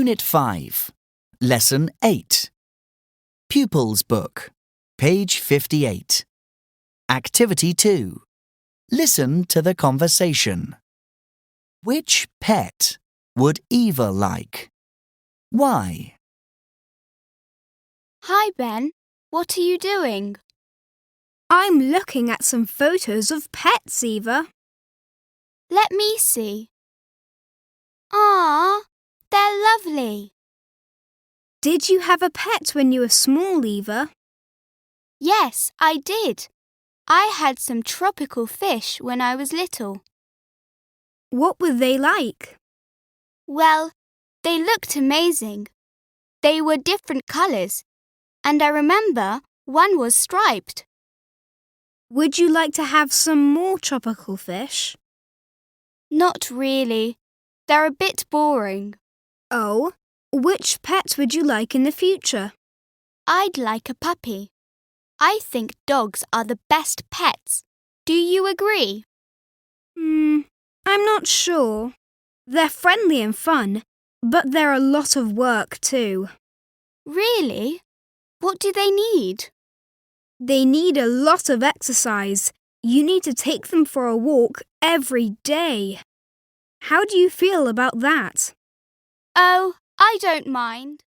Unit 5, Lesson 8. Pupils Book, page 58. Activity 2. Listen to the conversation. Which pet would Eva like? Why? Hi, Ben. What are you doing? I'm looking at some photos of pets, Eva. Let me see. Ah, they're lovely. Did you have a pet when you were small, Eva? Yes, I did. I had some tropical fish when I was little. What were they like? Well, they looked amazing. They were different colours, and I remember one was striped. Would you like to have some more tropical fish? Not really. They're a bit boring. Oh, which pet would you like in the future? I'd like a puppy. I think dogs are the best pets. Do you agree? I'm not sure. They're friendly and fun, but they're a lot of work too. Really? What do they need? They need a lot of exercise. You need to take them for a walk every day. How do you feel about that? Oh, I don't mind.